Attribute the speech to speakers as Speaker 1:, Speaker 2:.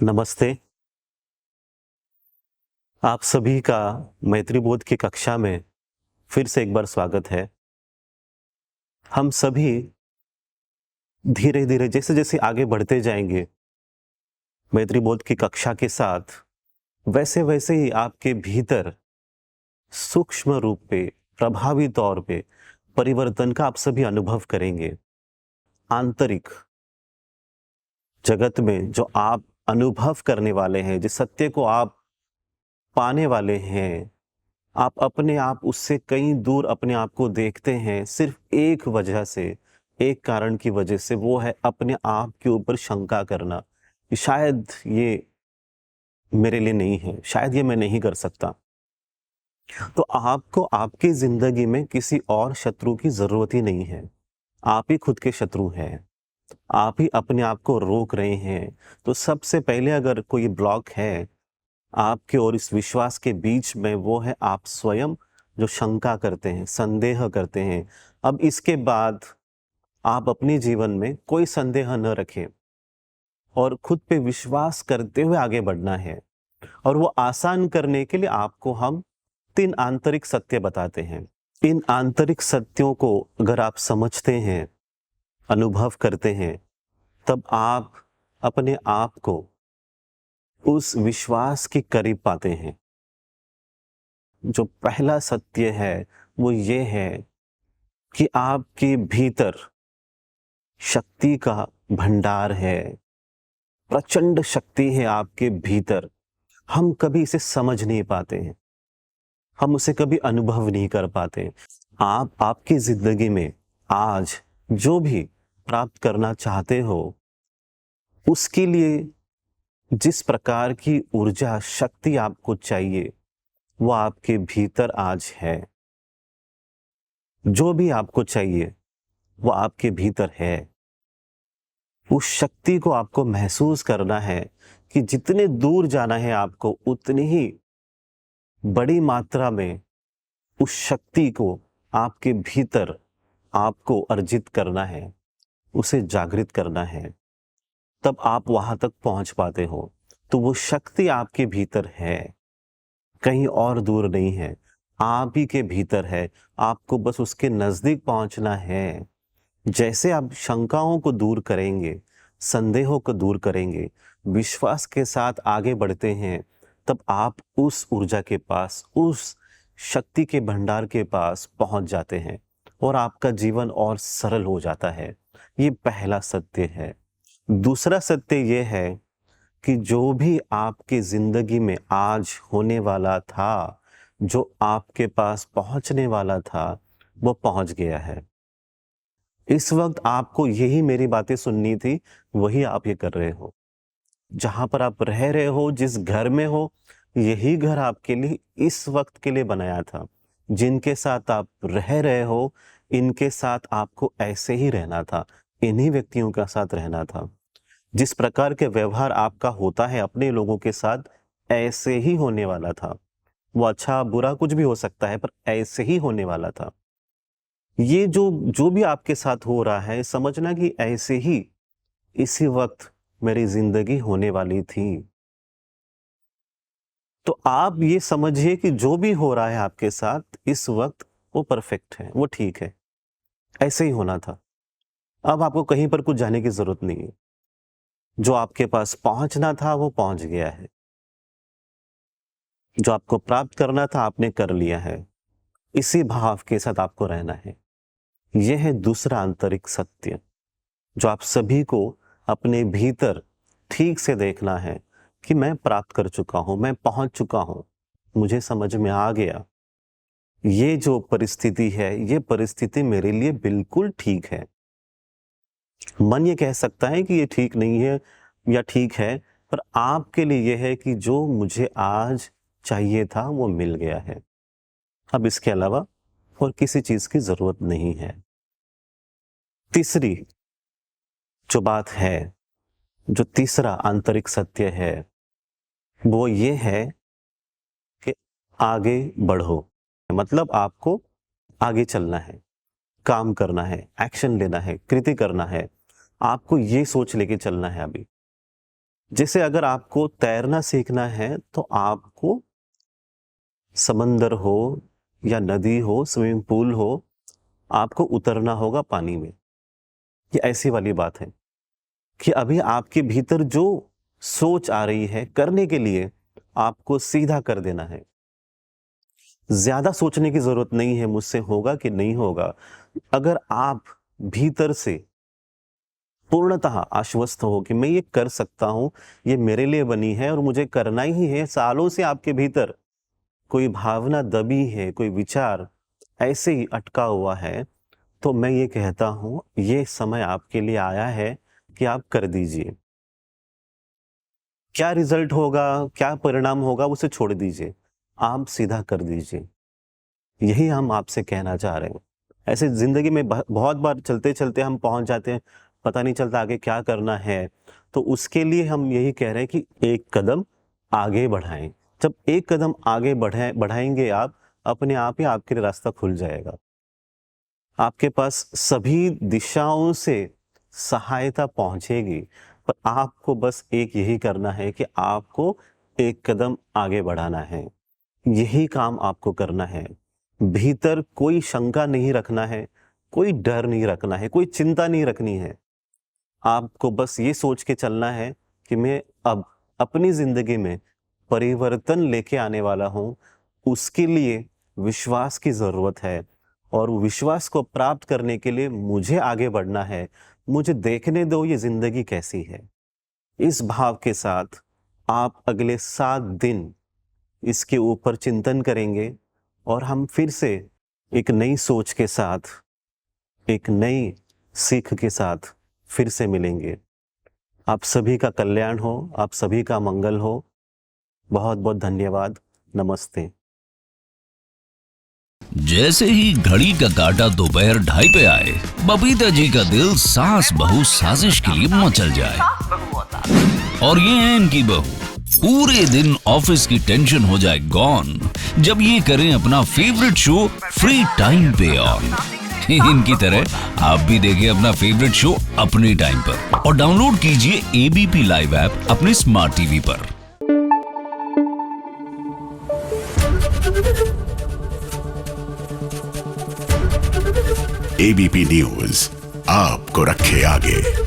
Speaker 1: नमस्ते। आप सभी का मैत्री बोध की कक्षा में फिर से एक बार स्वागत है। हम सभी धीरे-धीरे जैसे-जैसे आगे बढ़ते जाएँगे मैत्री बोध की कक्षा के साथ, वैसे-वैसे ही आपके भीतर सूक्ष्म रूप पे, प्रभावी तौर पे परिवर्तन का आप सभी अनुभव करेंगे। आंतरिक जगत में जो आप अनुभव करने वाले हैं, जिस सत्य को आप पाने वाले हैं, आप अपने आप उससे कहीं दूर अपने आप को देखते हैं सिर्फ एक वजह से, एक कारण की वजह से, वो है अपने आप के ऊपर शंका करना कि शायद ये मेरे लिए नहीं है, शायद ये मैं नहीं कर सकता। तो आपको आपकी ज़िंदगी में किसी और शत्रु की ज़रूरत ही नहीं है। आप ही खुद के शत्रु हैं। आप ही अपने आप को रोक रहे हैं। तो सबसे पहले अगर कोई ब्लॉक है आपके और इस विश्वास के बीच में, वो है आप स्वयं जो शंका करते हैं, संदेह करते हैं। अब इसके बाद आप अपने जीवन में कोई संदेह न रखें और खुद पे विश्वास करते हुए आगे बढ़ना है। और वो आसान करने के लिए आपको हम 3 आंतरिक सत्य बताते हैं। इन आंतरिक सत्यों को अगर आप समझते हैं, अनुभव करते हैं, तब आप अपने आप को उस विश्वास के करीब पाते हैं। जो पहला सत्य है वो ये है कि आपके भीतर शक्ति का भंडार है, प्रचंड शक्ति है आपके भीतर। हम कभी इसे समझ नहीं पाते हैं, हम उसे कभी अनुभव नहीं कर पाते। आप आपकी जिंदगी में आज जो भी प्राप्त करना चाहते हो, उसके लिए जिस प्रकार की ऊर्जा शक्ति आपको चाहिए, वो आपके भीतर आज है। जो भी आपको चाहिए वो आपके भीतर है। उस शक्ति को आपको महसूस करना है कि जितने दूर जाना है आपको, उतनी ही बड़ी मात्रा में उस शक्ति को आपके भीतर आपको अर्जित करना है, उसे जागृत करना है। तब आप वहां तक पहुंच पाते हो। तो वो शक्ति आपके भीतर है, कहीं और दूर नहीं है, आप ही के भीतर है। आपको बस उसके नजदीक पहुंचना है। जैसे आप शंकाओं को दूर करेंगे, संदेहों को दूर करेंगे, विश्वास के साथ आगे बढ़ते हैं, तब आप उस ऊर्जा के पास, उस शक्ति के भंडार के पास पहुंच जाते हैं और आपका जीवन और सरल हो जाता है। ये पहला सत्य है। दूसरा सत्य ये है कि जो भी आपकी जिंदगी में आज होने वाला था, जो आपके पास पहुंचने वाला था, वो पहुंच गया है। इस वक्त आपको यही मेरी बातें सुननी थी, वही आप ये कर रहे हो। जहां पर आप रह रहे हो, जिस घर में हो, यही घर आपके लिए इस वक्त के लिए बनाया था। जिनके साथ आप रह रहे हो, इनके साथ आपको ऐसे ही रहना था, इन्हीं व्यक्तियों के साथ रहना था। जिस प्रकार के व्यवहार आपका होता है अपने लोगों के साथ, ऐसे ही होने वाला था। वो अच्छा बुरा कुछ भी हो सकता है, पर ऐसे ही होने वाला था। ये जो जो भी आपके साथ हो रहा है, समझना कि ऐसे ही इसी वक्त मेरी जिंदगी होने वाली थी। तो आप ये समझिए कि जो भी हो रहा है आपके साथ इस वक्त, वो परफेक्ट है, वो ठीक है, ऐसे ही होना था। अब आपको कहीं पर कुछ जाने की जरूरत नहीं है। जो आपके पास पहुंचना था वो पहुंच गया है। जो आपको प्राप्त करना था आपने कर लिया है। इसी भाव के साथ आपको रहना है। यह है दूसरा आंतरिक सत्य, जो आप सभी को अपने भीतर ठीक से देखना है कि मैं प्राप्त कर चुका हूं, मैं पहुंच चुका हूं, मुझे समझ में आ गया। ये जो परिस्थिति है, ये परिस्थिति मेरे लिए बिल्कुल ठीक है। मन ये कह सकता है कि ये ठीक नहीं है या ठीक है, पर आपके लिए यह है कि जो मुझे आज चाहिए था वो मिल गया है। अब इसके अलावा और किसी चीज की जरूरत नहीं है। तीसरी जो बात है, जो तीसरा आंतरिक सत्य है, वो ये है कि आगे बढ़ो। मतलब आपको आगे चलना है, काम करना है, एक्शन लेना है, कृति करना है। आपको ये सोच लेके चलना है अभी। जैसे अगर आपको तैरना सीखना है तो आपको समंदर हो या नदी हो, स्विमिंग पूल हो, आपको उतरना होगा पानी में। ये ऐसी वाली बात है कि अभी आपके भीतर जो सोच आ रही है करने के लिए, आपको सीधा कर देना है। ज्यादा सोचने की जरूरत नहीं है मुझसे होगा कि नहीं होगा। अगर आप भीतर से पूर्णतः आश्वस्त हो कि मैं ये कर सकता हूं, ये मेरे लिए बनी है और मुझे करना ही है, सालों से आपके भीतर कोई भावना दबी है, कोई विचार ऐसे ही अटका हुआ है, तो मैं ये कहता हूं ये समय आपके लिए आया है कि आप कर दीजिए। क्या रिजल्ट होगा, क्या परिणाम होगा, उसे छोड़ दीजिए, आप सीधा कर दीजिए। यही हम आपसे कहना चाह रहे हैं। ऐसे जिंदगी में बहुत बार चलते चलते हम पहुंच जाते हैं, पता नहीं चलता आगे क्या करना है। तो उसके लिए हम यही कह रहे हैं कि एक कदम आगे बढ़ाएं। जब एक कदम आगे बढ़ाएंगे आप, अपने आप ही आपके लिए रास्ता खुल जाएगा। आपके पास सभी दिशाओं से सहायता पहुंचेगी, पर आपको बस एक यही करना है कि आपको एक कदम आगे बढ़ाना है। यही काम आपको करना है। भीतर कोई शंका नहीं रखना है, कोई डर नहीं रखना है, कोई चिंता नहीं रखनी है। आपको बस ये सोच के चलना है कि मैं अब अपनी जिंदगी में परिवर्तन लेके आने वाला हूं। उसके लिए विश्वास की जरूरत है और विश्वास को प्राप्त करने के लिए मुझे आगे बढ़ना है। मुझे देखने दो ये जिंदगी कैसी है। इस भाव के साथ आप अगले 7 दिन इसके ऊपर चिंतन करेंगे और हम फिर से एक नई सोच के साथ, एक नई सीख के साथ फिर से मिलेंगे। आप सभी का कल्याण हो, आप सभी का मंगल हो। बहुत बहुत धन्यवाद। नमस्ते।
Speaker 2: जैसे ही घड़ी का काटा दोपहर 2:30 पे आए, बबीता जी का दिल सास बहू साजिश के लिए मचल जाए। और ये है इनकी बहू, पूरे दिन ऑफिस की टेंशन हो जाए गॉन जब ये करें अपना फेवरेट शो फ्री टाइम पे ऑन। इनकी तरह आप भी देखें अपना फेवरेट शो अपने टाइम पर और डाउनलोड कीजिए एबीपी लाइव ऐप अपने स्मार्ट टीवी पर।
Speaker 3: एबीपी न्यूज आपको रखे आगे।